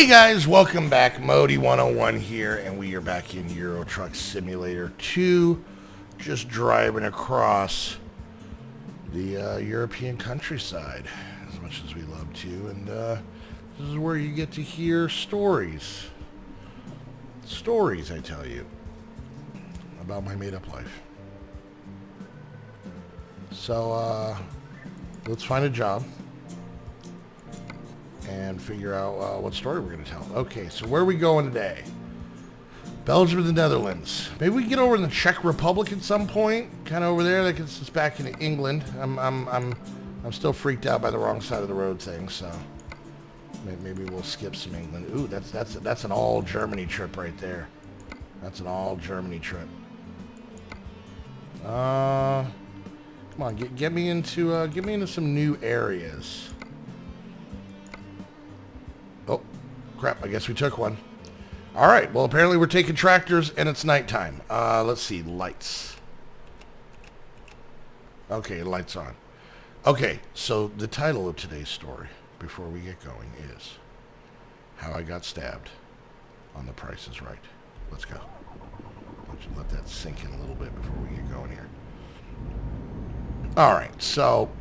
Hey guys, welcome back. Modi 101 here, and we are back in Euro Truck Simulator 2, just driving across the European countryside, as much as we love to, and this is where you get to hear stories. Stories, I tell you, about my made-up life. So, let's find a job and figure out what story we're going to tell. Okay, so where are we going today? Belgium and the Netherlands. Maybe we can get over in the Czech Republic at some point. Kind of over there. That gets us back into England. I'm still freaked out by the wrong side of the road thing, so maybe we'll skip some England. Ooh, that's an all Germany trip right there. That's an all Germany trip. Come on, get me into some new areas. Oh, crap, I guess we took one. All right, well, apparently we're taking tractors, and it's nighttime. Let's see, lights. Okay, lights on. Okay, so the title of today's story, before we get going, is How I Got Stabbed on The Price is Right. Let's go. Let that sink in a little bit before we get going here. All right, so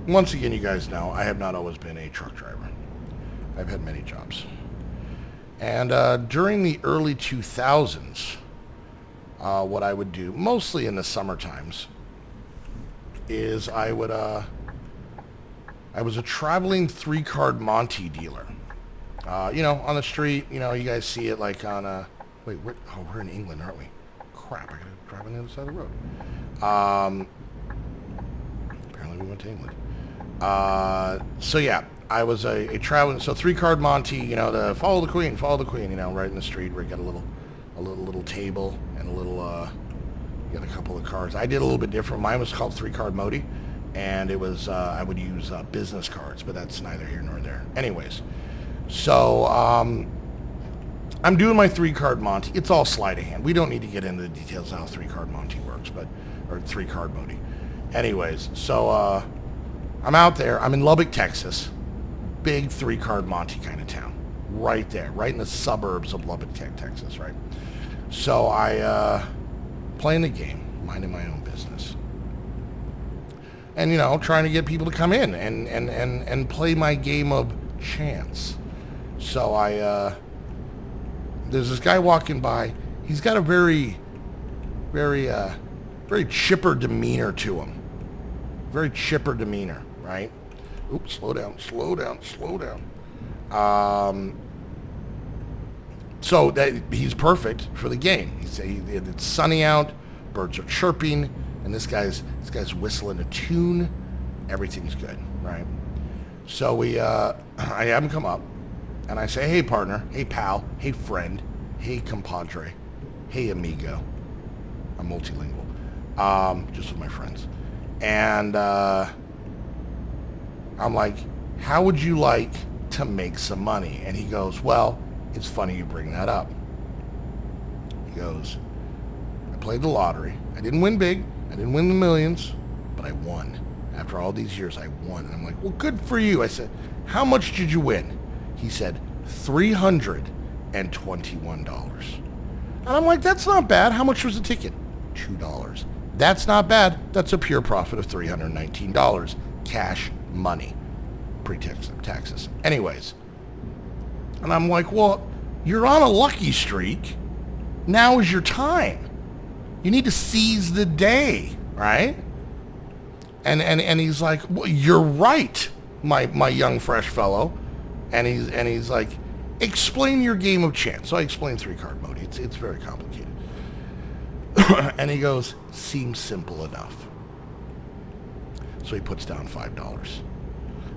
once again, you guys know, I have not always been a truck driver. I've had many jobs. And during the early 2000s, what I would do, mostly in the summer times, is I was a traveling three-card Monty dealer. On the street, you guys see it like on wait, we're in England, aren't we? Crap, I gotta drive on the other side of the road. Apparently we went to England. So yeah, I was a traveling, so three-card Monty, the follow the queen, right in the street where you got a little table and you got a couple of cards. I did a little bit different. Mine was called three-card Modi, and it was, I would use business cards, but that's neither here nor there. Anyways, so I'm doing my three-card Monty. It's all sleight of hand. We don't need to get into the details of how three-card Monty works, or three-card Modi. Anyways, so I'm out there. I'm in Lubbock, Texas. Big three-card Monty kind of town. Right there. Right in the suburbs of Lubbock, Texas, right? So I playing the game, minding my own business. And, trying to get people to come in and play my game of chance. So there's this guy walking by. He's got a very chipper demeanor to him. Very chipper demeanor, right? Oops, slow down. So he's perfect for the game. It's sunny out, birds are chirping, and this guy's whistling a tune. Everything's good, right? So I have him come up, and I say, hey partner, hey pal, hey friend, hey compadre, hey amigo. I'm multilingual, just with my friends. And I'm like, how would you like to make some money? And he goes, well, it's funny you bring that up. He goes, I played the lottery. I didn't win big. I didn't win the millions, but I won. After all these years, I won. And I'm like, well, good for you. I said, how much did you win? He said, $321. And I'm like, that's not bad. How much was the ticket? $2. That's not bad. That's a pure profit of $319. Cash money. Pre-taxes. Anyways. And I'm like, well, you're on a lucky streak. Now is your time. You need to seize the day, right? And he's like, well, you're right, my young fresh fellow. And he's like, explain your game of chance. So I explained three-card Modi. It's very complicated. And he goes, seems simple enough. So he puts down $5.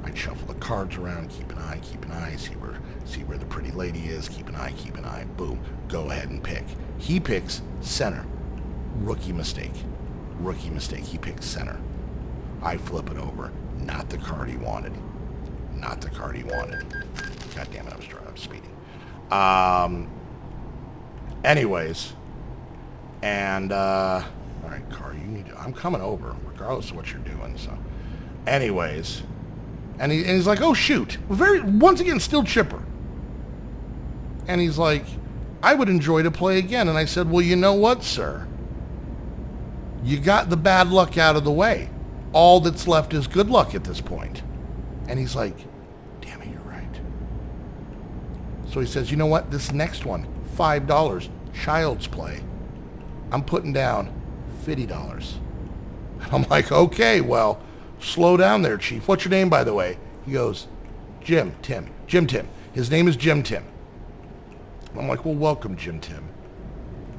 I shuffle the cards around, keep an eye, see where the pretty lady is, keep an eye, boom, go ahead and pick. He picks center. Rookie mistake. He picks center. I flip it over. Not the card he wanted. God damn it, I was speeding. Anyways, and all right, car, you need to. I'm coming over, regardless of what you're doing. So, anyways, and he's like, oh shoot, once again, still chipper. And he's like, I would enjoy to play again. And I said, well, you know what, sir? You got the bad luck out of the way. All that's left is good luck at this point. And he's like, damn it, you're right. So he says, you know what? This next one, $5, child's play. I'm putting down $50. I'm like, okay, well, slow down there, Chief. What's your name, by the way? He goes, Jim Tim. His name is Jim Tim. I'm like, well, welcome, Jim Tim.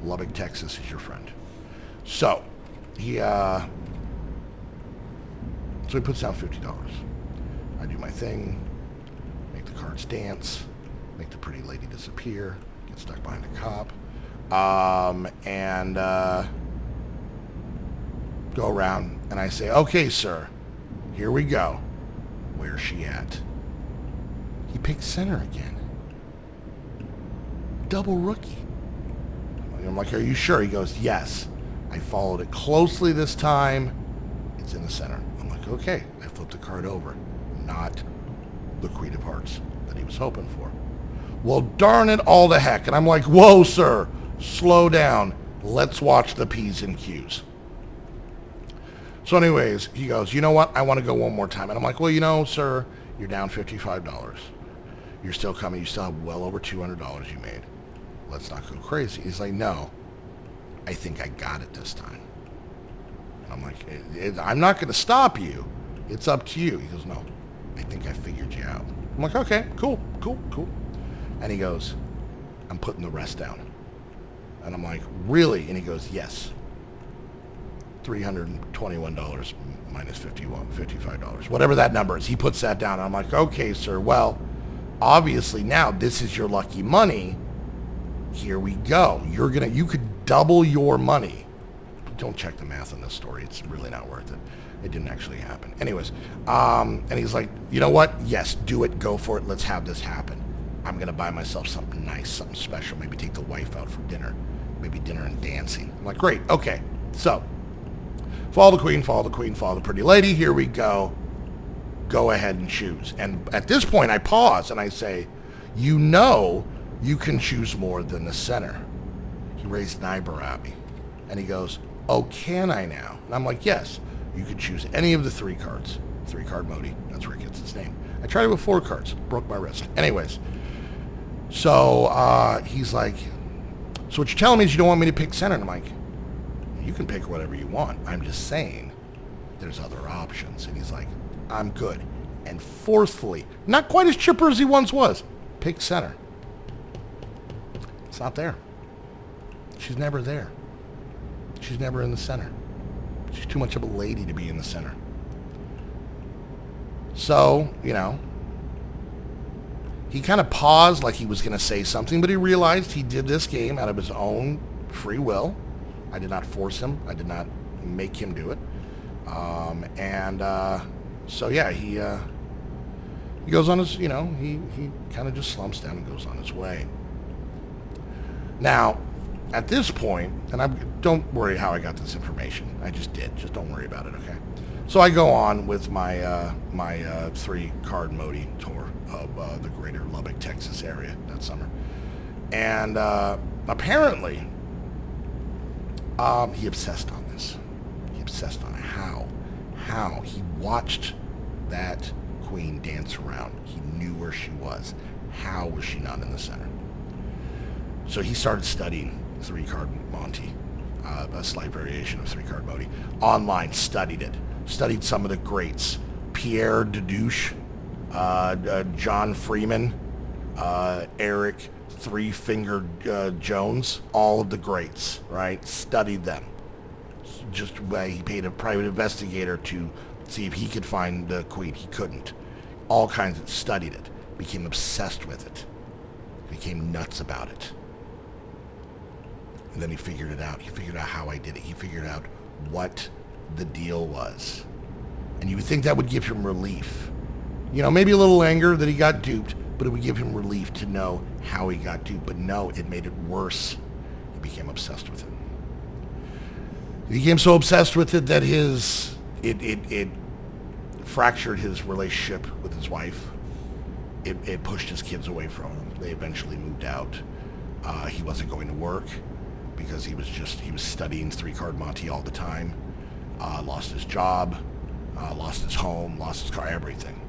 Lubbock, Texas is your friend. So he puts down $50. I do my thing, make the cards dance, make the pretty lady disappear, get stuck behind a cop, and go around, and I say, okay, sir, here we go. Where's she at? He picks center again. Double rookie. I'm like, are you sure? He goes, yes. I followed it closely this time. It's in the center. I'm like, okay. I flipped the card over. Not the Queen of Hearts that he was hoping for. Well, darn it all to heck. And I'm like, whoa, sir. Slow down. Let's watch the P's and Q's. So anyways, he goes, you know what? I want to go one more time. And I'm like, well, you know, sir, you're down $55. You're still coming. You still have well over $200 you made. Let's not go crazy. He's like, no, I think I got it this time. I'm like, I'm not going to stop you. It's up to you. He goes, no, I think I figured you out. I'm like, okay, cool. And he goes, I'm putting the rest down. And I'm like, really? And he goes, yes. $321 minus $55. Whatever that number is. He puts that down. I'm like, okay, sir. Well, obviously now this is your lucky money. Here we go. You could double your money. Don't check the math on this story. It's really not worth it. It didn't actually happen. Anyways, and he's like, you know what? Yes, do it. Go for it. Let's have this happen. I'm going to buy myself something nice, something special. Maybe take the wife out for dinner. Maybe dinner and dancing. I'm like, great. Okay. So, follow the queen, follow the pretty lady. Here we go. Go ahead and choose. And at this point, I pause and I say, you know you can choose more than the center. He raised an eyebrow at me. And he goes, oh, can I now? And I'm like, yes. You could choose any of the 3 cards. 3-card Modi. That's where it gets its name. I tried it with 4 cards. Broke my wrist. Anyways. So he's like, so what you're telling me is you don't want me to pick center? And I'm like, you can pick whatever you want. I'm just saying there's other options. And he's like, I'm good. And forcefully, not quite as chipper as he once was, pick center. It's not there. She's never there. She's never in the center. She's too much of a lady to be in the center. So, he kind of paused like he was going to say something, but he realized he did this game out of his own free will. I did not force him. I did not make him do it. So yeah, he goes on his, he kind of just slumps down and goes on his way. Now, at this point, and don't worry how I got this information. I just did. Just don't worry about it, okay? So I go on with my my 3-card Modi tour of the greater Lubbock, Texas area that summer. And apparently, he obsessed on this. He obsessed on how he watched that queen dance around. He knew where she was. How was she not in the center? So he started studying 3-card Monty, a slight variation of 3-card Modi. Online, studied it. Studied some of the greats. Pierre Dedouche, John Freeman, Eric Three-Finger Jones, all of the greats, right? Studied them. Just he paid a private investigator to see if he could find the queen. He couldn't. All kinds of studied it. Became obsessed with it. Became nuts about it. And then he figured it out. He figured out how I did it. He figured out what the deal was. And you would think that would give him relief. Maybe a little anger that he got duped, but it would give him relief to know how he got duped. But no, it made it worse. He became obsessed with it. He became so obsessed with it that it fractured his relationship with his wife. it pushed his kids away from him. They eventually moved out. He wasn't going to work because he was studying 3-card Monte all the time. Lost his job, lost his home, lost his car, everything.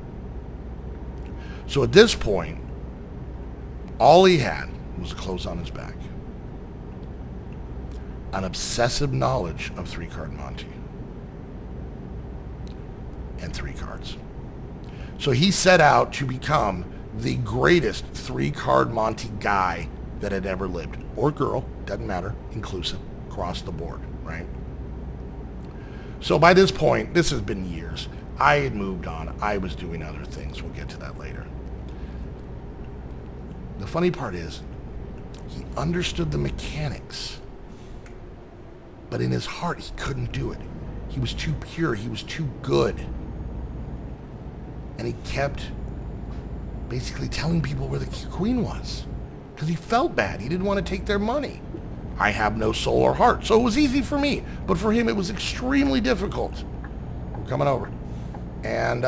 So at this point, all he had was clothes on his back, an obsessive knowledge of 3-card Monte, and 3 cards. So he set out to become the greatest 3-card Monte guy that had ever lived, or girl, doesn't matter, inclusive, across the board, right? So by this point, this has been years. I had moved on. I was doing other things. We'll get to that later. The funny part is, he understood the mechanics, but in his heart, he couldn't do it. He was too pure. He was too good. And he kept basically telling people where the queen was because he felt bad. He didn't want to take their money. I have no soul or heart, so it was easy for me. But for him, it was extremely difficult. We're coming over. And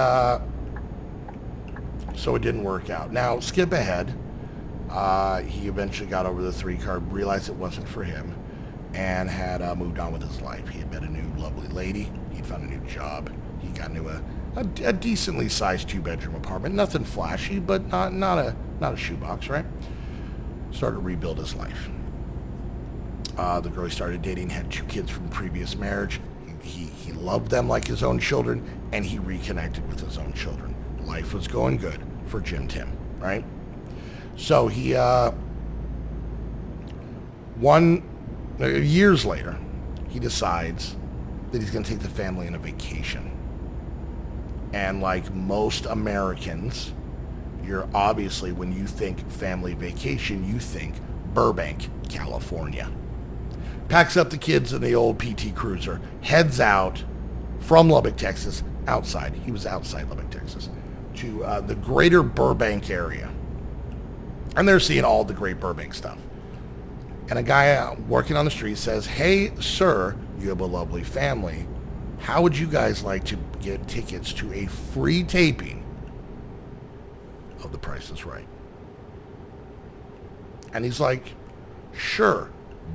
so it didn't work out. Now, skip ahead. He eventually got over the 3-card, realized it wasn't for him, and had moved on with his life. He had met a new lovely lady. He'd found a new job. He got into a decently sized 2-bedroom apartment. Nothing flashy, but not a shoebox, right? Started to rebuild his life. The girl he started dating had 2 kids from previous marriage. He loved them like his own children, and he reconnected with his own children. Life was going good for Jim Tim, right? So he, years later, he decides that he's going to take the family on a vacation. And like most Americans, you're obviously, when you think family vacation, you think Burbank, California. Packs up the kids in the old PT Cruiser, heads out from Lubbock, Texas, outside. He was outside Lubbock, Texas, to the greater Burbank area. And they're seeing all the great Burbank stuff. And a guy working on the street says, "Hey, sir, you have a lovely family. How would you guys like to get tickets to a free taping of The Price is Right?" And he's like, "Sure,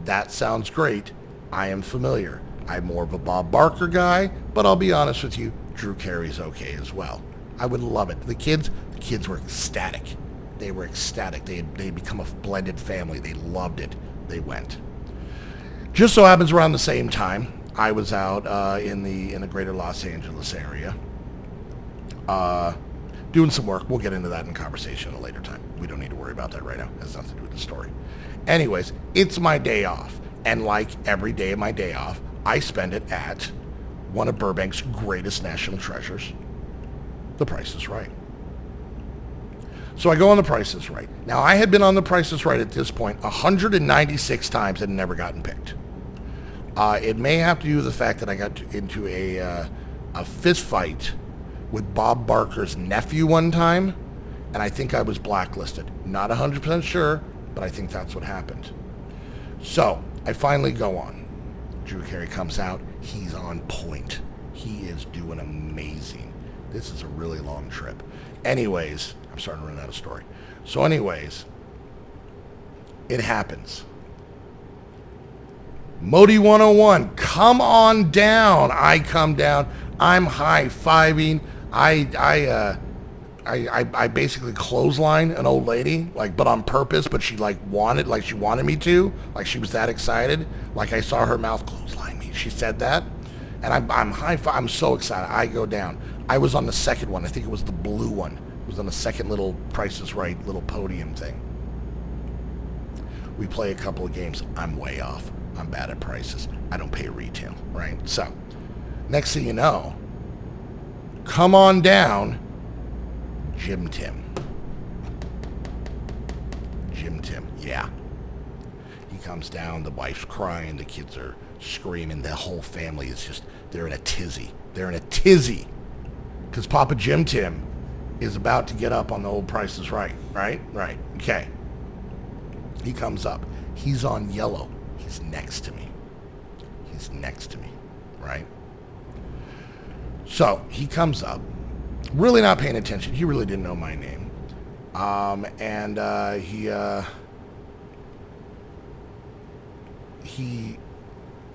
that sounds great. I am familiar. I'm more of a Bob Barker guy, but I'll be honest with you, Drew Carey's okay as well. I would love it." The kids were ecstatic. They were ecstatic. They had become a blended family. They loved it. They went. Just so happens around the same time, I was out in the greater Los Angeles area doing some work. We'll get into that in conversation at a later time. We don't need to worry about that right now. It has nothing to do with the story. Anyways, it's my day off. And like every day of my day off, I spend it at one of Burbank's greatest national treasures, The Price is Right. So I go on The Price is Right. Now, I had been on The Price is Right at this point 196 times and never gotten picked. It may have to do with the fact that I got into a fist fight with Bob Barker's nephew one time, and I think I was blacklisted. Not 100% sure, but I think that's what happened. So I finally go on. Drew Carey comes out. He's on point. He is doing amazing. This is a really long trip. Anyways, I'm starting to run out of story. So anyways, it happens. Modi 101, come on down. I come down. I'm high-fiving. I basically clothesline an old lady, but on purpose, but she she wanted me to, she was that excited, I saw her mouth clothesline me. She said that, and I'm high-five. I'm so excited. I go down. I was on the second one. I think it was the blue one. It was on the second little Price is Right little podium thing. We play a couple of games. I'm way off. I'm bad at prices. I don't pay retail, right? So, next thing you know, come on down, Jim Tim. Jim Tim, yeah. He comes down, the wife's crying, the kids are screaming, the whole family is just, they're in a tizzy. They're in a tizzy. Because Papa Jim Tim is about to get up on the old Price is Right, right? Right, okay. He comes up. He's on yellow. He's next to me. He's next to me, right? So he comes up, really not paying attention. He really didn't know my name. And he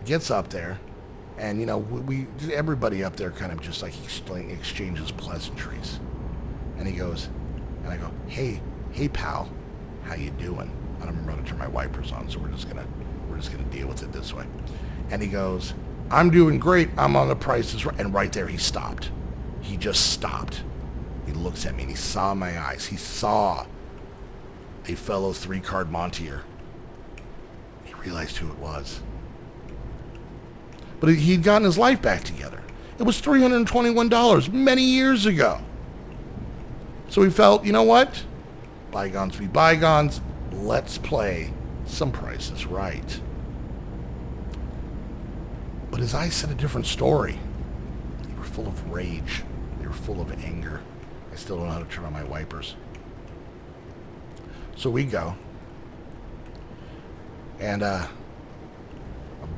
gets up there, and you know we everybody up there kind of just like exchanges pleasantries, and he goes, and I go, hey pal, how you doing? I don't remember how to turn my wipers on, so we're just gonna deal with it this way. And he goes, I'm doing great. I'm on the prices right. And right there he stopped. He just stopped. He looks at me and he saw my eyes. He saw a fellow 3-card Montier. He realized who it was. But he'd gotten his life back together. It was $321 many years ago. So he felt, you know what? Bygones be bygones. Let's play some Price is Right. But his eyes said a different story. They were full of rage. They were full of anger. I still don't know how to turn on my wipers. So we go. And a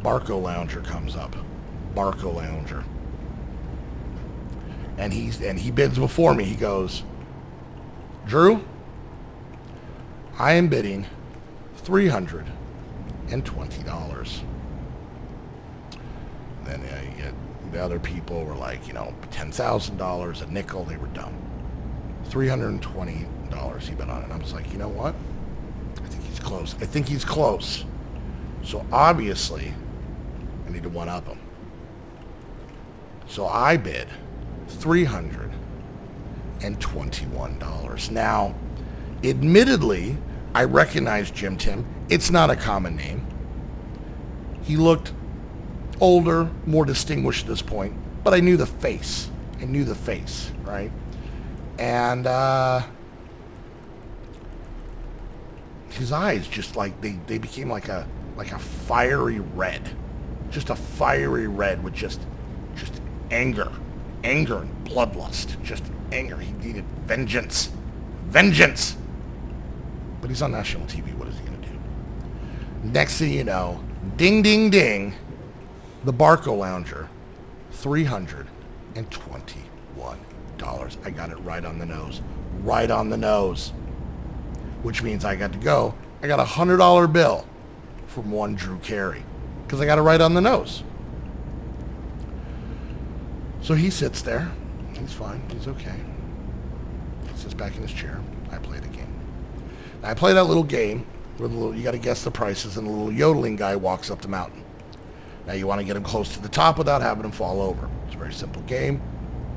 Barco Lounger comes up. Barco Lounger. And he bids before me. He goes, Drew, I am bidding $320. Then the other people were like, you know, $10,000, a nickel. They were dumb. $320 he bet on it. And I was like, you know what? I think he's close. So obviously, I need to one-up him. So I bid $321. Now, admittedly, I recognize Jim Tim. It's not a common name. He looked older, more distinguished at this point, but I knew the face. Right? And his eyes just like they became like a fiery red. Just a fiery red with just anger and bloodlust. Just anger. He needed vengeance. But he's on national TV. What is he going to do? Next thing you know, ding, ding, ding, the Barco Lounger, $321. I got it right on the nose. Right on the nose. Which means I got to go. I got a $100 bill from one Drew Carey. Because I got it right on the nose. So he sits there. He's fine. He's okay. He sits back in his chair. I play the game. Now, I play that little game where you got to guess the prices, and the little yodeling guy walks up the mountain. Now you want to get him close to the top without having him fall over. It's a very simple game,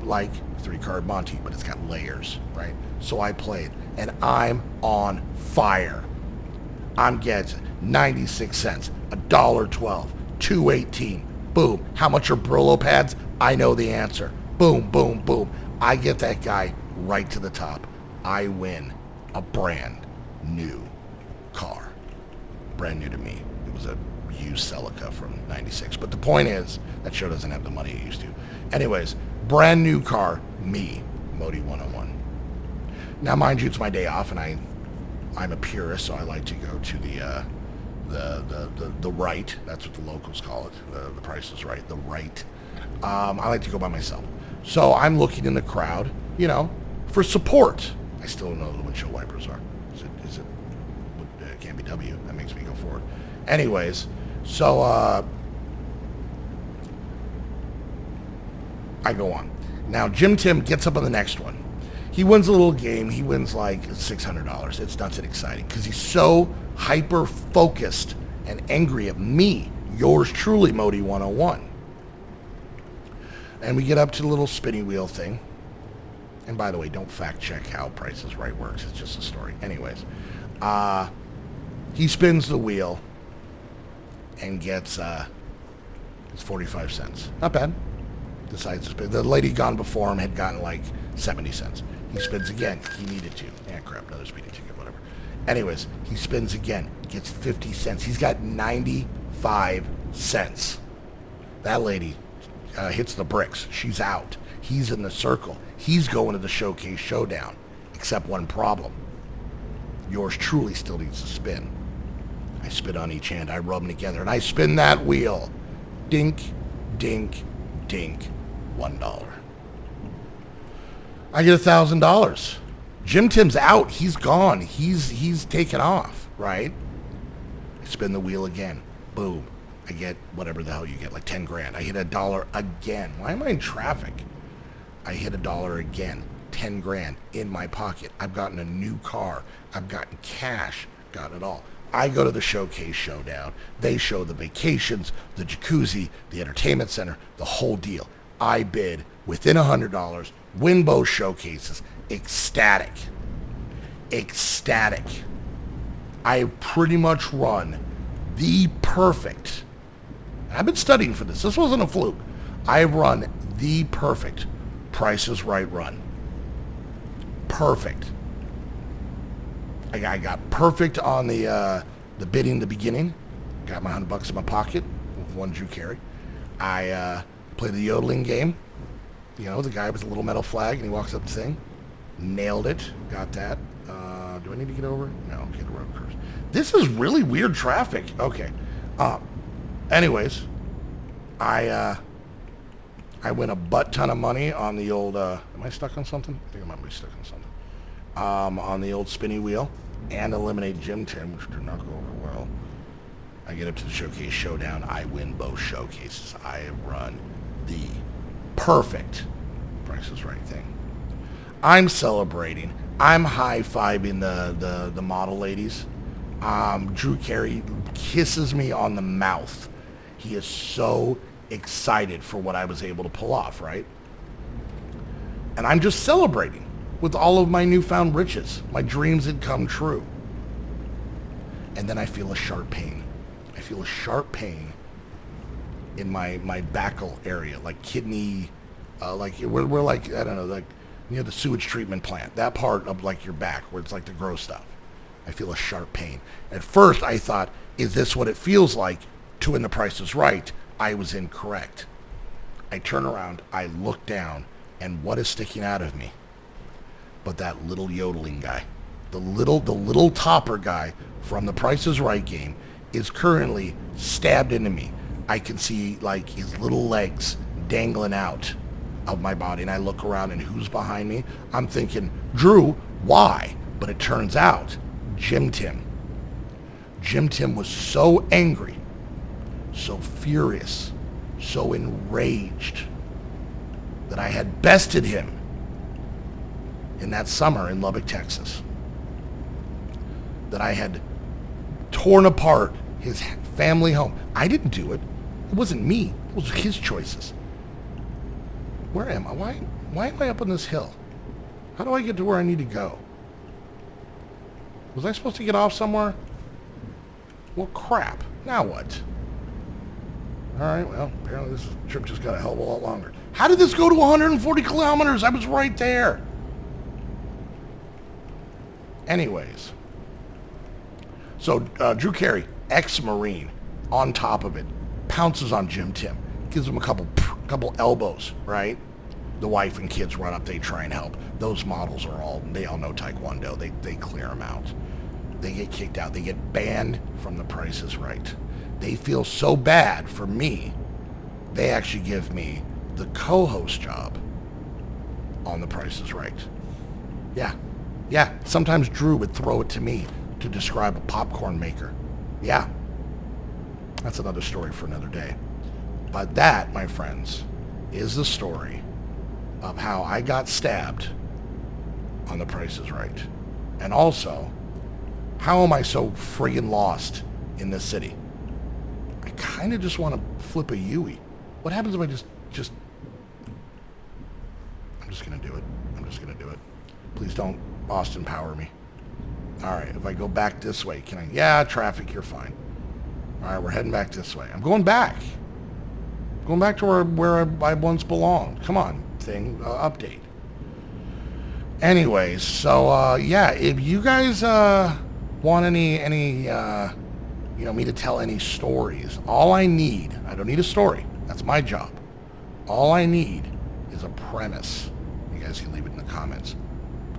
like 3-card Monty, but it's got layers, right? So I played, and I'm on fire. I'm getting 96 cents, $1.12, $2.18. Boom. How much are Brillo pads? I know the answer. Boom, boom, boom. I get that guy right to the top. I win a brand new car. Brand new to me. It was a used Celica from 96. But the point is, that show doesn't have the money it used to. Anyways, brand new car, me, Modi 101. Now, mind you, it's my day off, and I'm a purist, so I like to go to the right. That's what the locals call it. The Price is Right. The right. I like to go by myself. So I'm looking in the crowd, you know, for support. I still don't know what windshield wipers are. Is it it can't be W. That makes me go forward. Anyways, so I go on. Now Jim Tim gets up on the next one. He wins a little game. He wins like $600. It's not that exciting because he's so hyper-focused and angry at me, yours truly, Modi 101. And we get up to the little spinny wheel thing. And by the way, don't fact check how Price is Right works. It's just a story. Anyways, he spins the wheel and gets it's 45 cents. Not bad. Decides to spin. The lady gone before him had gotten like 70 cents. He spins again. He needed to. Yeah, crap. Another speeding ticket. Whatever. Anyways, he spins again. Gets 50 cents. He's got 95 cents. That lady hits the bricks. She's out. He's in the circle. He's going to the showcase showdown. Except one problem. Yours truly still needs to spin. I spit on each hand. I rub them together. And I spin that wheel. Dink, dink, dink. $1. I get $1,000. Jim Tim's out. He's gone. He's taken off, right? I spin the wheel again. Boom. I get whatever the hell you get, like 10 grand. I hit $1 again. Why am I in traffic? I hit $1 again. 10 grand in my pocket. I've gotten a new car. I've gotten cash. Got it all. I go to the showcase showdown. They show the vacations, the jacuzzi, the entertainment center, the whole deal. I bid within $100, win both showcases. Ecstatic. Ecstatic. I pretty much run the perfect. I've been studying for this. This wasn't a fluke. I run the perfect Price is Right run. Perfect. I got perfect on the bidding in the beginning. Got my $100 in my pocket with one Drew Carey. I played the yodeling game. You know, the guy with the little metal flag, and he walks up to sing. Nailed it. Got that. Do I need to get over? No, okay, the road curves. This is really weird traffic. Okay. Anyways, I win a butt ton of money on the old, am I stuck on something? I think I might be stuck on something. On the old spinny wheel, and eliminate Jim Tim, which did not go over well. I get up to the showcase showdown. I win both showcases. I have run the perfect Price is Right thing. I'm celebrating. I'm high-fiving the model ladies. Drew Carey kisses me on the mouth. He is so excited for what I was able to pull off, right? And I'm just celebrating with all of my newfound riches. My dreams had come true. And then I feel a sharp pain. I feel a sharp pain in my backle area, like kidney, like we're like, I don't know, like near the sewage treatment plant, that part of like your back where it's like the gross stuff. I feel a sharp pain. At first I thought, is this what it feels like to win the Price is Right? I was incorrect. I turn around, I look down, and what is sticking out of me? But that little yodeling guy, the little topper guy from the Price is Right game is currently stabbed into me. I can see like his little legs dangling out of my body, and I look around, and who's behind me? I'm thinking, Drew, why? But it turns out, Jim Tim. Jim Tim was so angry, so furious, so enraged that I had bested him in that summer in Lubbock, Texas. That I had torn apart his family home. I didn't do it. It wasn't me. It was his choices. Where am I? Why am I up on this hill? How do I get to where I need to go? Was I supposed to get off somewhere? Well, crap. Now what? Alright, well, apparently this trip just got a hell of a lot longer. How did this go to 140 kilometers? I was right there. Anyways. So, Drew Carey, ex-Marine, on top of it, pounces on Jim Tim. Gives him a couple elbows, right? The wife and kids run up, they try and help. Those models they all know Taekwondo. They clear them out. They get kicked out. They get banned from the Price is Right. They feel so bad for me, they actually give me the co-host job on the Price is Right. Yeah, sometimes Drew would throw it to me to describe a popcorn maker. Yeah, that's another story for another day. But that, my friends, is the story of how I got stabbed on the Price is Right. And also, how am I so friggin' lost in this city? I kind of just want to flip a Yui. What happens if I just... I'm just going to do it. I'm just going to do it. Please don't Austin Power me. Alright, if I go back this way, can I... Yeah, traffic, you're fine. Alright, we're heading back this way. I'm going back. Going back to where I once belonged. Come on, thing. Update. Anyways, so, yeah, if you guys want any me to tell any stories, all I need, I don't need a story. That's my job. All I need is a premise. You guys can leave it in the comments.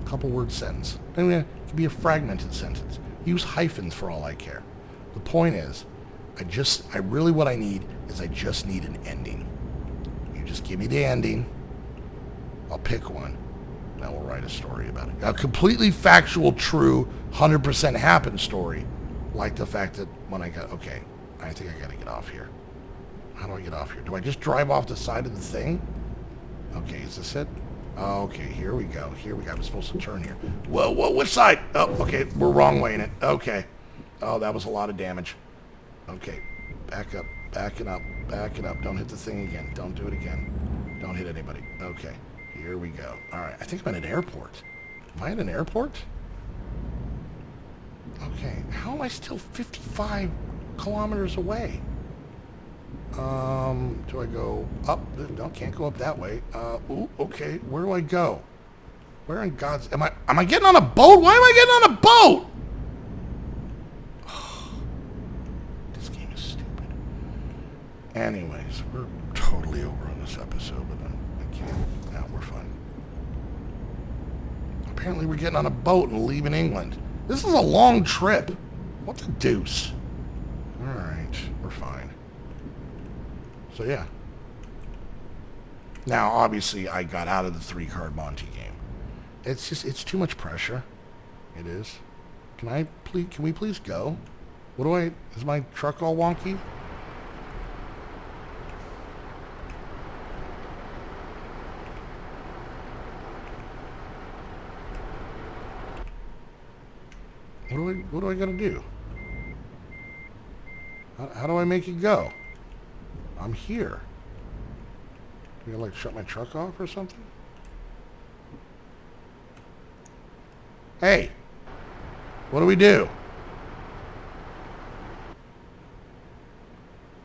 A couple word sentence. Maybe it could be a fragmented sentence. Use hyphens for all I care. The point is, what I need is I just need an ending. You just give me the ending. I'll pick one. Now we'll write a story about it. A completely factual, true, 100% happened story. Like the fact that when I got... Okay, I think I got to get off here. How do I get off here? Do I just drive off the side of the thing? Okay, is this it? Okay, here we go. Here we go. I'm supposed to turn here. Whoa, which side? Oh, okay, we're wrong way in it. Okay. Oh, that was a lot of damage. Okay, back up, backing up, backing up. Don't hit the thing again. Don't do it again. Don't hit anybody. Okay, here we go. All right, I think I'm at an airport. Am I at an airport? Okay, how am I still 55 kilometers away? Do I go up? No, can't go up that way. Ooh, okay, where do I go? Where in God's... Am I getting on a boat? Why am I getting on a boat? Oh, this game is stupid. Anyways, we're totally over on this episode, but I can't... No, we're fine. Apparently we're getting on a boat and leaving England. This is a long trip. What the deuce? Alright, we're fine. So yeah. Now, obviously, I got out of the 3-card Monte game. It's just, it's too much pressure. It is. Can we please go? Is my truck all wonky? What do I gotta do? How do I make it go? I'm here. Do I like shut my truck off or something? Hey! What do we do?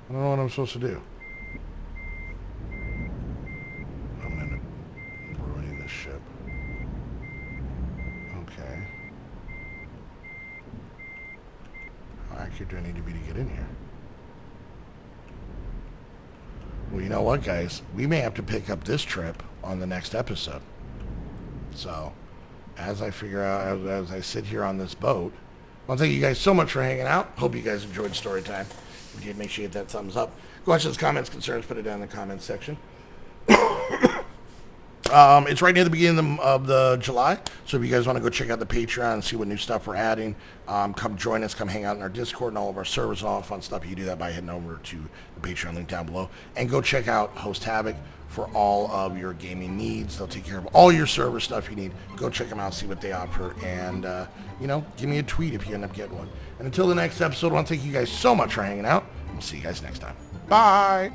I don't know what I'm supposed to do. I'm gonna end up ruining this ship. Okay. How accurate do I need to be to get in here? Well, you know what, guys? We may have to pick up this trip on the next episode. So, as I figure out, as I sit here on this boat, well, thank you guys so much for hanging out. Hope you guys enjoyed story time. If you did, make sure you hit that thumbs up. Questions, comments, concerns, put it down in the comments section. It's right near the beginning of the July, so if you guys want to go check out the Patreon and see what new stuff we're adding, come join us, come hang out in our Discord and all of our servers and all the fun stuff. You can do that by heading over to the Patreon link down below, and go check out Host Havoc for all of your gaming needs. They'll take care of all your server stuff you need. Go check them out, see what they offer, and give me a tweet if you end up getting one. And until the next episode, I want to thank you guys so much for hanging out. We'll see you guys next time. Bye.